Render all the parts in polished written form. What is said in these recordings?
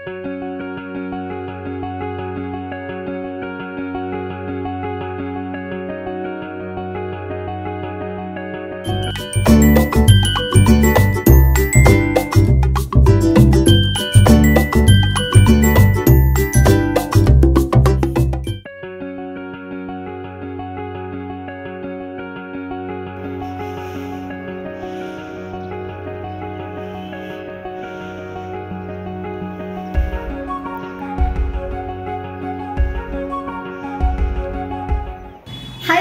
Hi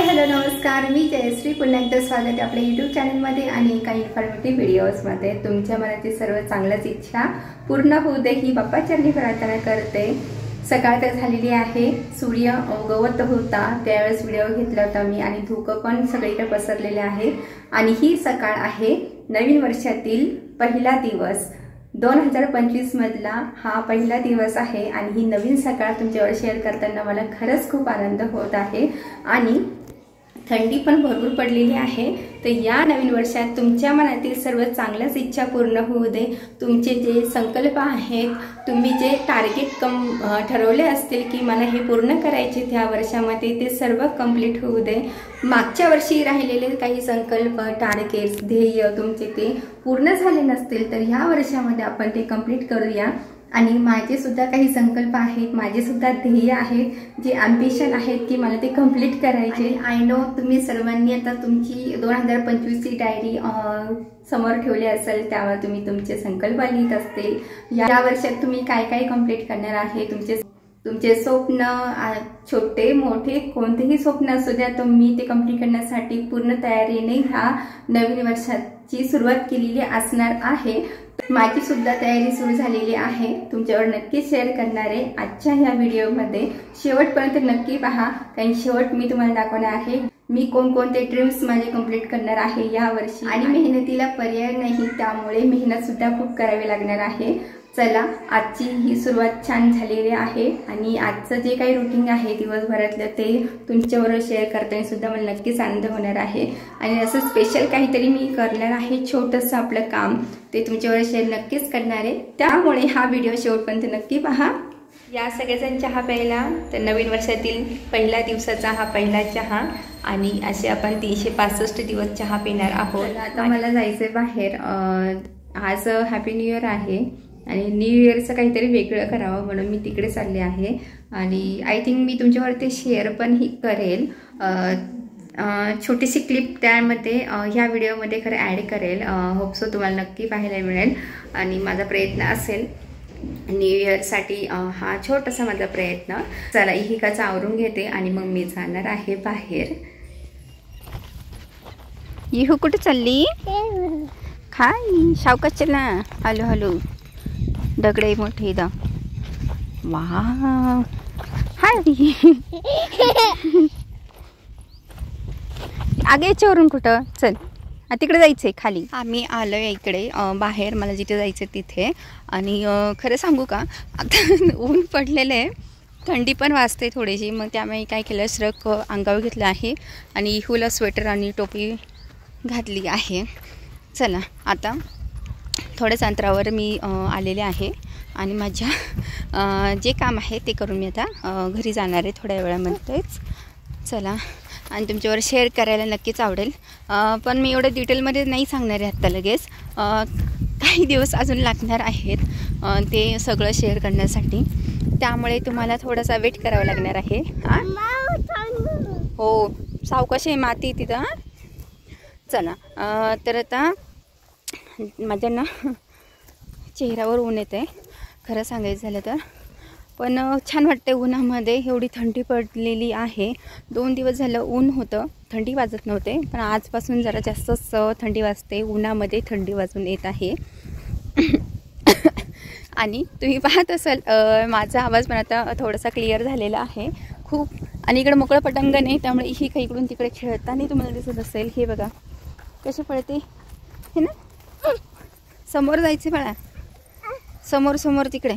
hello नमस्कार, मी जयश्री. पुन्हा एकदा स्वागत आहे आपल्या यूट्यूब चॅनलमध्ये आणि काही इन्फॉर्मेटिव्ह व्हिडिओजमध्ये. तुमच्या मनातील सर्व चांगल्याच इच्छा पूर्ण होऊ दे ही बाप्पाचरणी प्रार्थना करते. सकाळ तर झालेली आहे, सूर्य उगवत होता त्यावेळेस व्हिडिओ घेतला होता मी आणि धुकं पण सगळीकडे पसरलेले आहे. आणि ही सकाळ आहे नवीन वर्षातील पहिला दिवस. 2025 मधला हा पहिला दिवस आहे आणि ही नवीन सकाळ तुमच्यावर शेअर करताना मला खरंच खूप आनंद होत आहे. आणि थंडी पण भरपूर पडलेली आहे. तर या नवीन वर्षात तुमच्या मनातील सर्व चांगल्याच इच्छा पूर्ण होऊ दे. तुमचे जे संकल्प आहेत, तुम्ही जे टार्गेट ठरवले असतील की मला हे पूर्ण करायचे त्या वर्षामध्ये, ते सर्व कंप्लीट होऊ दे. मागच्या वर्षी राहिलेले काही संकल्प, टार्गेट्स, ध्येय तुमचे ते पूर्ण झाले नसतील तर ह्या वर्षामध्ये आपण ते कंप्लीट करूया. आणि माझे सुद्धा काही संकल्प आहेत, माझे सुद्धा ध्येय आहेत, जे अॅम्बिशन आहेत की मला ते कंप्लीट करायचे. आय नो तुम्ही सर्वांनी आता तुमची 2025ची डायरी समोर ठेवली असेल, त्यावर तुम्ही तुमचे संकल्प लिहित असतील. या वर्षात तुम्ही काय काय कंप्लीट करणार आहे, तुमचे स्वप्न छोटे मोठे कोणतेही स्वप्न असू द्या, तुम्ही ते कंप्लीट करण्यासाठी पूर्ण तयारीने ह्या नवीन वर्षाची सुरुवात केलेली असणार आहे. माझी सुद्धा तयारी सुरू झालेली आहे, तुमच्यावर नक्की शेअर करणार आहे आजच्या ह्या व्हिडिओमध्ये. शेवटपर्यंत नक्की पहा, कारण शेवट मी तुम्हाला दाखवणार आहे मी कोणकोणते ड्रीम्स माझे कंप्लीट करणार आहे या वर्षी. आणि मेहनतीला पर्याय नाही, त्यामुळे मेहनत सुद्धा खूप करावी लागणार आहे. चला, आजची ही सुरुवात छान झालेली आहे आणि आजचं जे काही रुटीन आहे दिवसभरातलं ते तुमच्याबरोबर शेअर करताना सुद्धा मला नक्कीच आनंद होणार आहे. आणि असं स्पेशल काहीतरी मी करणार आहे, छोटंसं आपलं काम, ते तुमच्याबरोबर शेअर नक्कीच करणार आहे. त्यामुळे हा व्हिडिओ शेवटपर्यंत नक्की पहा. या सगळ्याजण चहा प्यायला, तर नवीन वर्षातील पहिल्या दिवसाचा हा पहिला चहा. आणि असे आपण 365 दिवस चहा पिणार आहोत. आता मला जायचंय बाहेर. आज हॅपी न्यू इयर आहे आणि न्यू इयरचं काहीतरी वेगळं करावं म्हणून मी तिकडे चालले आहे. आणि आय थिंक मी तुमच्यावरती शेअर पण ही करेल, छोटीशी क्लिप त्यामध्ये ह्या व्हिडिओमध्ये खरं ॲड करेल. होप सो तुम्हाला नक्की पाहायला मिळेल. आणि माझा प्रयत्न असेल न्यू इयरसाठी, हा छोटासा माझा प्रयत्न. चला, इहिकाचं आवरून घेते आणि मग मी जाणार आहे बाहेर. इहू कुठे चालली? खाई सावकाश चला, हॅलो हॅलो. दगडे मोठे दा, वा हाय. आगे याच्यावरून कुठं चल, तिकडे जायचंय खाली. आम्ही आलोय इकडे बाहेर, मला जिथे जायचं तिथे. आणि खरं सांगू का, आता ऊन पडलेलं आहे, थंडी पण वाजते थोडीशी. मग त्यामुळे काय केलं, श्रक अंगावर घेतलं आहे आणि इहूला स्वेटर आणि टोपी घातली आहे. चला, आता थोड्याच अंतरावर मी आलेले आहे आणि माझ्या जे काम आहे ते करून मी आता घरी जाणार आहे थोड्या वेळामध्येच. चला, आणि तुमच्यावर शेअर करायला नक्कीच आवडेल. पण मी एवढं डिटेलमध्ये नाही सांगणार आहे आत्ता लगेच. काही दिवस अजून लागणार आहेत ते सगळं शेअर करण्यासाठी, त्यामुळे तुम्हाला थोडासा वेट करावा लागणार आहे. हो, सावकाश आहे, माती तिथं. चला, तर आता माझ्या ना चेहऱ्यावर ऊन येते खरं सांगायचं झालं तर. पण छान वाटते उन्हामध्ये, एवढी थंडी पडलेली आहे. 2 दिवस झालं ऊन होतं, थंडी वाजत नव्हते, पण आजपासून जरा जास्तच थंडी वाजते. उन्हामध्ये थंडी वाजून येत आहे. आणि तुम्ही पाहत असाल माझा आवाज पण आता थोडासा क्लिअर झालेला आहे खूप. आणि इकडे मोकळं पटांगण आहे, त्यामुळे ही काही इकडून तिकडे खेळताना तुम्हाला दिसत असेल. हे बघा कसे पडते हे ना. समोर जायचे बाळा, समोर समोर तिकडे.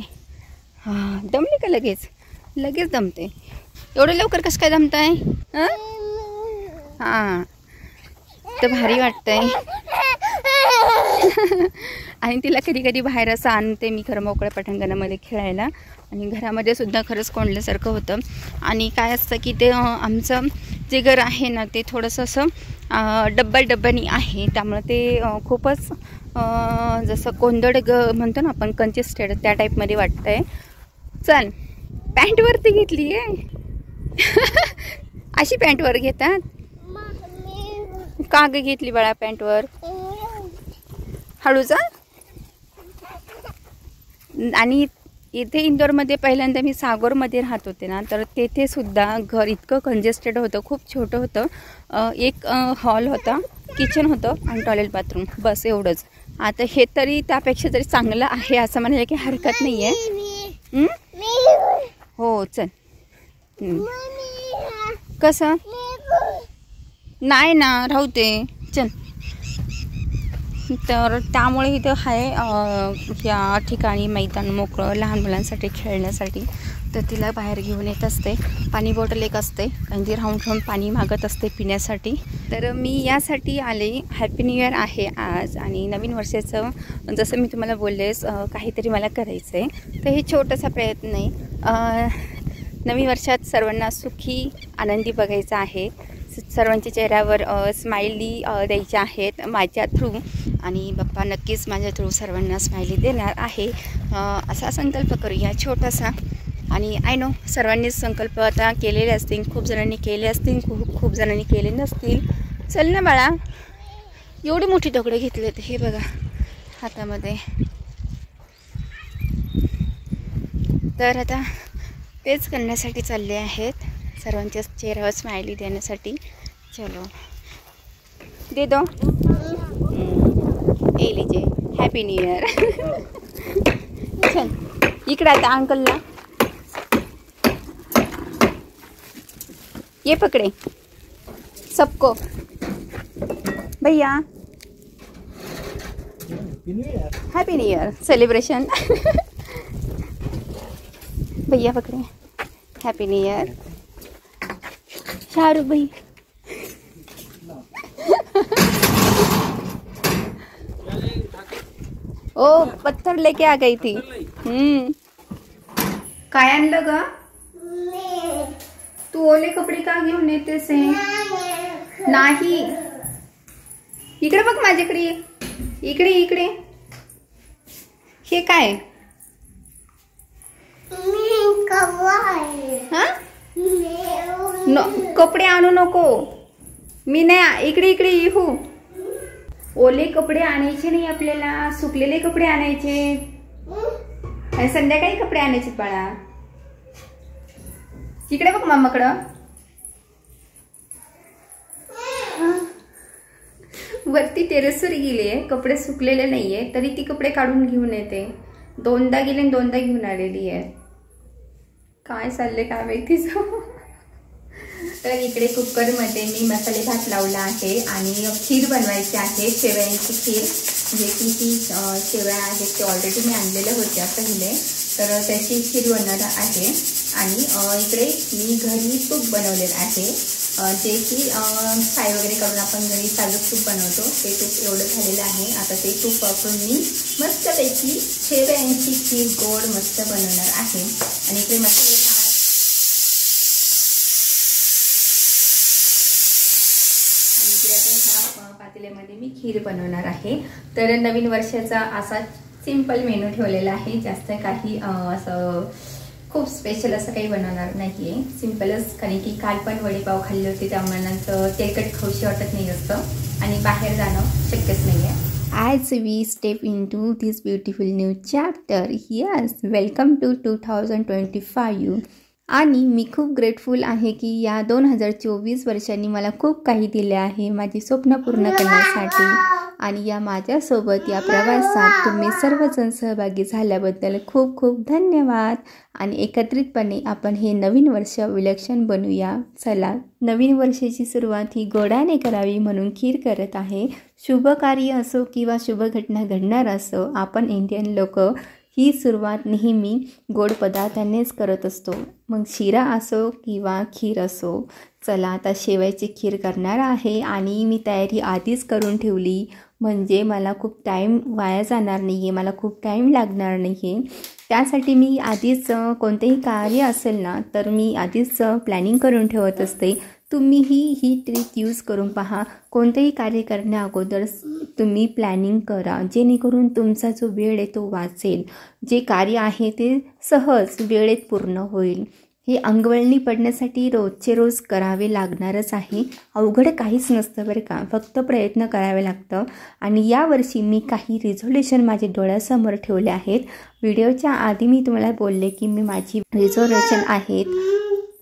हां, दमली का लगेच दमते. एवढं लवकर कसं काय दमताय? हां, तर भारी वाटतंय. आणि तिला कधी कधी बाहेर असं आणते मी खरं मोकळ्या पटांगणामध्ये खेळायला. आणि घरामध्ये सुद्धा खरंच कोंडल्यासारखं होतं. आणि काय असतं की ते आमचं जे घर आहे ना ते थोडंसं असं डब्यानी आहे, त्यामुळे ते खूपच जसं कोंदड म्हणतो ना आपण, कंजेस्टेड त्या टाईपमध्ये वाटतं आहे. चल पॅन्टवरती घेतली आहे अशी पॅन्टवर घेतात का ग? घेतली बाळा पॅन्टवर, हळूचा. आणि इथे इंदोरमध्ये पहिल्यांदा मी सागोरमध्ये राहत होते ना, तर तेथे सुद्धा घर इतकं कंजेस्टेड होतं, खूप छोटं होतं. एक हॉल होता, किचन होतं आणि टॉयलेट बाथरूम, बस एवढंच. आता हे तरी त्यापेक्षा तरी चांगलं आहे असं म्हणायला काही हरकत नाही आहे. हो चल. कसं नाही ना, राहू दे चल. तर त्यामुळे इथं आहे या ठिकाणी मैदान मोकळं लहान मुलांसाठी खेळण्यासाठी. तर तिला बाहेर घेऊन येत असते, पाणी बॉटल एक असते आणि ती राहून पाणी मागत असते पिण्यासाठी. तर मी यासाठी आले, हॅपी न्यू इयर आहे आज आणि नवीन वर्षाचं जसं मी तुम्हाला बोललेस काहीतरी मला करायचं आहे. तर हे छोटासा प्रयत्न आहे. नवीन वर्षात सर्वांना सुखी आनंदी बघायचं आहे, सर्वांच्या चेहऱ्यावर स्माइली द्यायच्या आहेत माझ्या थ्रू. आणि बाप्पा नक्कीच माझ्या थ्रू सर्वांना स्माइली देणार आहे, असा संकल्प करूया छोटासा. आणि आय नो सर्वांनीच संकल्प आता केलेले असतील, खूप जणांनी केले असतील, खूप जणांनी केले नसतील. चल ना बाळा, एवढी मोठी दगडं घेतलेत हे बघा हातामध्ये. तर आता तेच करण्यासाठी चालले आहेत, सर्वांच्या चेहऱ्यावर स्माइली देण्यासाठी. चलो दे दो, ए लीजिए हॅपी न्यू इयर. चल इकडे आता अंकलला ये पकड़े सबको भैया, हैप्पी न्यू ईयर सेलिब्रेशन. भैया पकड़े, हैप्पी न्यू ईयर. शाहरुख भाई ओ पत्थर लेके आ गई थी. काय आणलं ग? तू ओले कपडे का घेऊन येतेस? नाही, इकडे बघ माझ्याकडे, इकडे इकडे. हे काय? कपडे आणू नको, मी नाही. इकडे इकडे येऊ. ओले कपडे आणायचे नाही आपल्याला, सुकलेले कपडे आणायचे आणि संध्याकाळी कपडे आणायचे बाळा. इकडे बघ मामाकडं. वरती टेरेसवर गेली, कपडे सुकलेले नाहीये तरी ती कपडे काढून घेऊन येते. दोनदा गेले आणि दोनदा घेऊन आलेली आहे. काय चाललंय काय माहिती. तर इकडे कुकरमध्ये मी मसाले भात लावला आहे आणि खीर बनवायची आहे, शेवयांची खीर. जे की ती शेवया आहेत ते ऑलरेडी मी आणलेल्या होत्या पहिले, तर त्याची खीर बनवणार आहे. आणि इकडे मी घरी तूप बनवलेलं आहे, जे की साय वगैरे करून आपण घरी साजूक तूप बनवतो ते तूप एवढं झालेलं आहे. आता ते तूप वापरून मी मस्तपैकी शेवयांची खीर गोड मस्त बनवणार आहे. आणि इकडे मसाले भात आणि इकडे आता ह्या पातेल्यामध्ये मी खीर बनवणार आहे. तर नवीन वर्षाचा असा सिंपल मेनू ठेवलेला आहे, जास्त काही असं खूप स्पेशल असं काही बनवणार नाही आहे, सिम्पलच. कारण की काल पण वडेपाव खाल्ले होते, त्यामुळे नंतर तेलकट खाऊशी वाटत नाही असतं आणि बाहेर जाणं शक्यच नाही आहे. As we step into this beautiful new chapter, yes, welcome to 2025. आणि मी खूप ग्रेटफुल आहे की या 2024 वर्षांनी मला खूप काही दिले आहे माझी स्वप्न पूर्ण करण्यासाठी. आणि या माझ्यासोबत या प्रवासात तुम्ही सर्वजण सहभागी झाल्याबद्दल खूप खूप धन्यवाद. आणि एकत्रितपणे आपण हे नवीन वर्ष विलक्षण बनवूया. चला, नवीन वर्षाची सुरुवात ही गोडाने करावी म्हणून खीर करत आहे. शुभ कार्य असो किंवा शुभ घटना घडणार असो, आपण इंडियन लोक ही सुरुवात नेहमी गोड पदार्थांनीच करत असतो. मग शिरा असो किंवा खीर असो. चला आता शेवयाची खीर करणार आहे आणि मी तयारी आधीच करून ठेवली, म्हणजे मला खूप टाईम वाया जाणार नाही आहे, मला खूप टाईम लागणार नाही आहे. त्यासाठी मी आधीच कोणतेही कार्य असेल ना तर मी आधीच प्लॅनिंग करून ठेवत असते. तुम्हीही ही ट्रिक यूज करून पहा. कोणतेही कार्य करण्या अगोदर तुम्ही प्लॅनिंग करा, जेणेकरून तुमचा जो वेळ आहे तो वाचेल. जे कार्य आहे ते सहज वेळेत पूर्ण होईल. हे अंगवळणी पडण्यासाठी रोजचे रोज करावे लागणारच आहे. अवघड काहीच नसतं बरं का, फक्त प्रयत्न करावे लागतं. आणि यावर्षी मी काही रिझोल्युशन माझ्या डोळ्यासमोर ठेवले आहेत. व्हिडिओच्या आधी मी तुम्हाला बोलले की मी माझी रिझोल्युशन आहेत,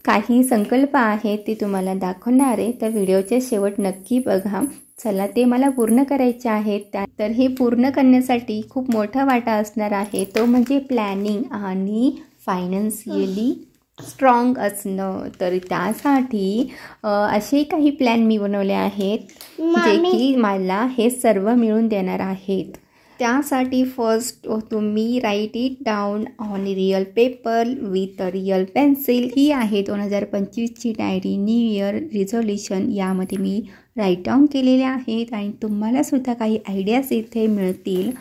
काही संकल्प आहेत ते तुम्हाला दाखवणार आहे. तर व्हिडिओच्या शेवट नक्की बघा. चला ते मला पूर्ण करायचे आहेत. तर हे पूर्ण करण्यासाठी खूप मोठा वाटा असणार आहे, तो म्हणजे प्लॅनिंग आणि फायनान्शियली स्ट्रॉंग असणं. तर त्यासाठी असे काही प्लॅन मी बनवले आहेत जे की मला हे सर्व मिळून देणार आहेत. त्यासाठी फर्स्ट तुम्ही write it down on real paper with real pencil. ही आहे 2025ची डायरी, न्यू इयर रिझोल्युशन. यामध्ये मी राईट डाऊन केलेले आहेत आणि तुम्हालासुद्धा काही आयडियाज इथे मिळतील.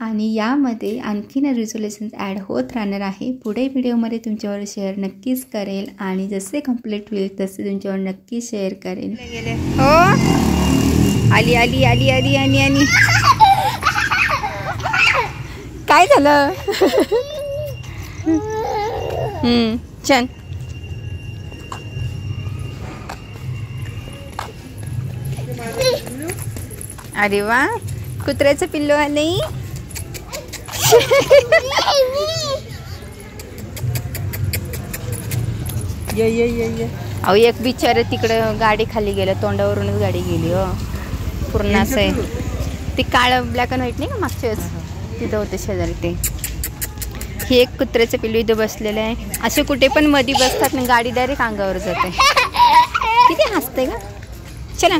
आणि यामध्ये आणखीन रिझोल्युशन्स ॲड होत राहणार आहे. पुढे व्हिडिओमध्ये तुमच्यावर शेअर नक्कीच करेल आणि जसे कंप्लीट होईल तसे तुमच्यावर नक्की शेअर करेल. हो आली आली आली आली आणि आणि काय झालं? छान. अरे वा, कुत्र्याचं पिल्लू आले. अहो एक बिचारे तिकडं गाडी खाली गेलं, तोंडावरूनच गाडी गेली. हो पूर्ण असं आहे ते काळं ब्लॅक अँड व्हाईट नाही का मागच्या वेळेस तिथं होतं शेजारी ते. हे एक कुत्र्याचं पिल्लू इथं बसलेलं आहे. असे कुठे पण मध्ये बसतात ना, गाडी डायरेक्ट अंगावर जाते. किती हसते का. चला